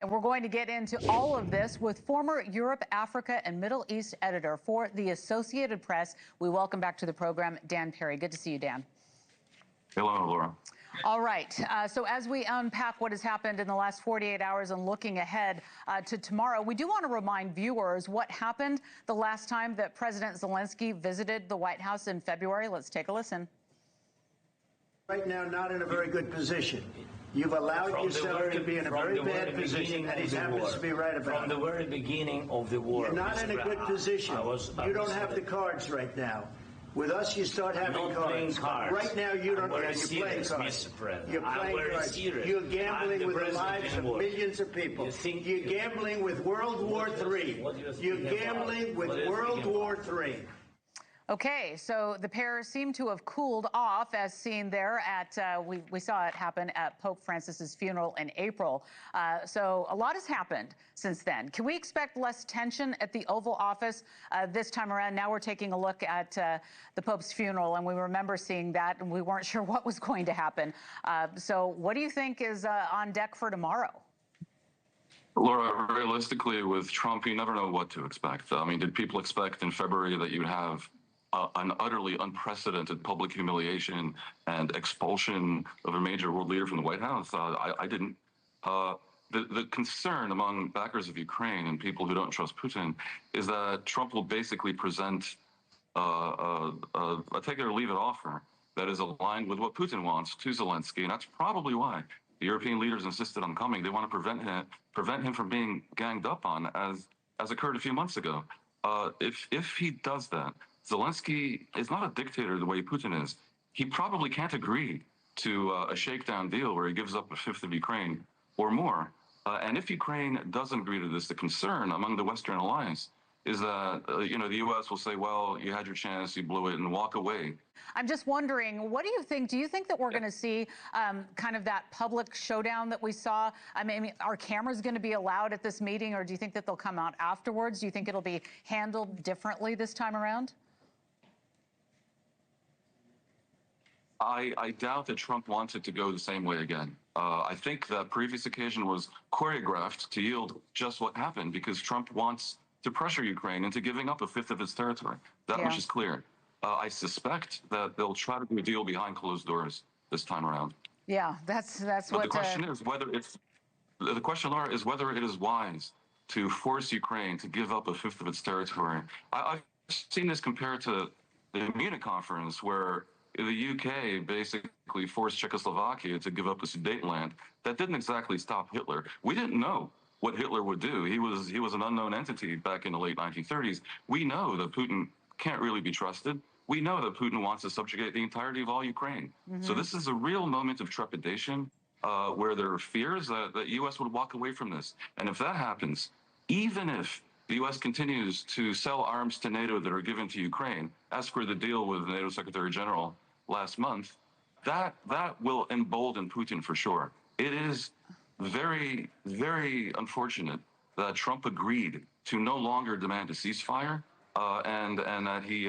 And we're going to get into all of this with former Europe, Africa, and Middle East editor for the Associated Press. We welcome back to the program, Dan Perry. Good to see you, Dan. Hello, Laura. All right. So as we unpack what has happened in the last 48 hours and looking ahead to tomorrow, we do want to remind viewers what happened the last time that President Zelensky visited the White House in February. Let's take a listen. Right now, not in a very good position. You've allowed yourself to be in a very bad position, and he happens to be right about it. From the very beginning of the war. You're not in a good position. You don't have the cards right now. With us, you start having cards. Right now, you don't have. You're playing cards. You're playing cards. You're gambling with the lives of millions of people. You're gambling with World War III. You're gambling with World War III. Okay, so the pair seem to have cooled off, as seen there at, we saw it happen at Pope Francis's funeral in April. So a lot has happened since then. Can we expect less tension at the Oval Office this time around? Now we're taking a look at the Pope's funeral, and we remember seeing that, and we weren't sure what was going to happen. So what do you think is on deck for tomorrow? Laura, realistically, with Trump, you never know what to expect. I mean, did people expect in February that you'd have an utterly unprecedented public humiliation and expulsion of a major world leader from the White House? I didn't. The concern among backers of Ukraine and people who don't trust Putin is that Trump will basically present a take it or leave it offer that is aligned with what Putin wants to Zelensky, and that's probably why the European leaders insisted on coming. They want to prevent him from being ganged up on, as occurred a few months ago. If he does that, Zelensky is not a dictator the way Putin is. He probably can't agree to a shakedown deal where he gives up a fifth of Ukraine or more. And if Ukraine doesn't agree to this, the concern among the Western alliance is that, the U.S. will say, well, you had your chance, you blew it, and walk away. I'm just wondering, what do you think? Do you think that we're going to see kind of that public showdown that we saw? I mean, are cameras going to be allowed at this meeting, or do you think that they'll come out afterwards? Do you think it'll be handled differently this time around? I doubt that Trump wants it to go the same way again. I think that previous occasion was choreographed to yield just what happened because Trump wants to pressure Ukraine into giving up a fifth of its territory. That much is clear. I suspect that they'll try to do a deal behind closed doors this time around. Yeah, that's but what. The question is whether the question, Laura, is whether it is wise to force Ukraine to give up a fifth of its territory. I've seen this compared to the Munich conference, where the UK basically forced Czechoslovakia to give up a Sudetenland. That didn't exactly stop Hitler. We didn't know what Hitler would do. He was an unknown entity back in the late 1930s. We know that Putin can't really be trusted. We know that Putin wants to subjugate the entirety of all Ukraine. So this is a real moment of trepidation where there are fears that the U.S. would walk away from this. And if that happens, even if the U.S. continues to sell arms to NATO that are given to Ukraine, as per the deal with the NATO Secretary General last month, that will embolden Putin for sure. It is very, very unfortunate that Trump agreed to no longer demand a ceasefire and that he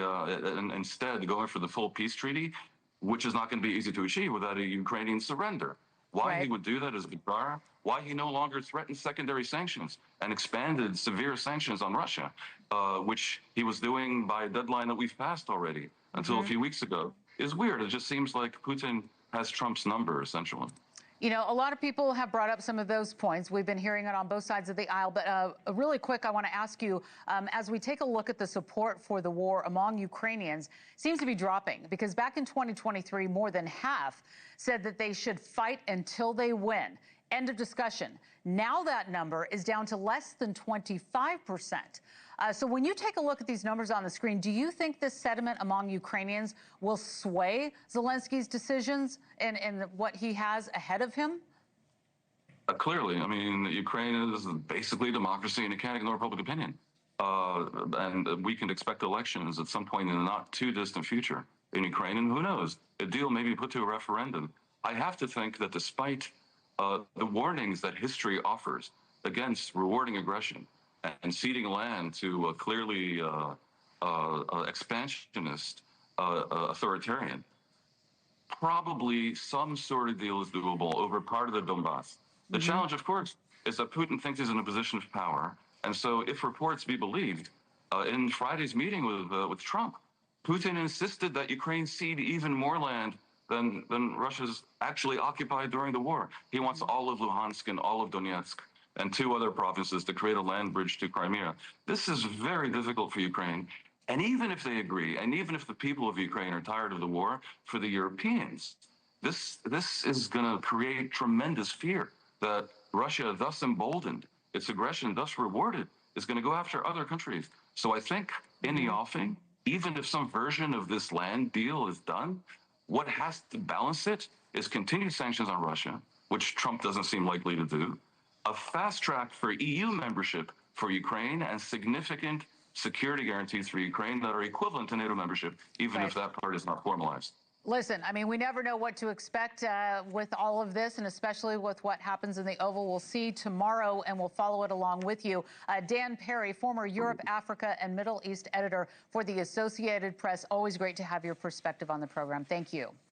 instead going for the full peace treaty, which is not going to be easy to achieve without a Ukrainian surrender. Why he would do that is bizarre. Why he no longer threatened secondary sanctions and expanded severe sanctions on Russia, which he was doing by a deadline that we've passed already until a few weeks ago, is weird. It just seems like Putin has Trump's number, essentially. You know, a lot of people have brought up some of those points. We've been hearing it on both sides of the aisle. But really quick, I want to ask you, as we take a look at the support for the war among Ukrainians, seems to be dropping, because back in 2023, more than half said that they should fight until they win. End of discussion. Now that number is down to less than 25%. So when you take a look at these numbers on the screen, do you think this sentiment among Ukrainians will sway Zelensky's decisions and what he has ahead of him? Clearly. I mean, Ukraine is basically a democracy, and it can't ignore public opinion. And we can expect elections at some point in the not too distant future in Ukraine. And who knows, a deal may be put to a referendum. I have to think that despite the warnings that history offers against rewarding aggression and ceding land to a clearly expansionist authoritarian, probably some sort of deal is doable over part of the Donbass. The challenge, of course, is that Putin thinks he's in a position of power. And so if reports be believed, in Friday's meeting with Trump, Putin insisted that Ukraine cede even more land than Russia's actually occupied during the war. He wants all of Luhansk and all of Donetsk and 2 other provinces to create a land bridge to Crimea. This is very difficult for Ukraine. And even if they agree, and even if the people of Ukraine are tired of the war, for the Europeans, this is going to create tremendous fear that Russia, thus emboldened, its aggression thus rewarded, is going to go after other countries. So I think in the offing, even if some version of this land deal is done, what has to balance it is continued sanctions on Russia, which Trump doesn't seem likely to do, a fast track for EU membership for Ukraine, and significant security guarantees for Ukraine that are equivalent to NATO membership, even if that part is not formalized. Listen, I mean, we never know what to expect with all of this, and especially with what happens in the Oval. We'll see tomorrow, and we'll follow it along with you. Dan Perry, former Europe, Africa, and Middle East editor for the Associated Press. Always great to have your perspective on the program. Thank you.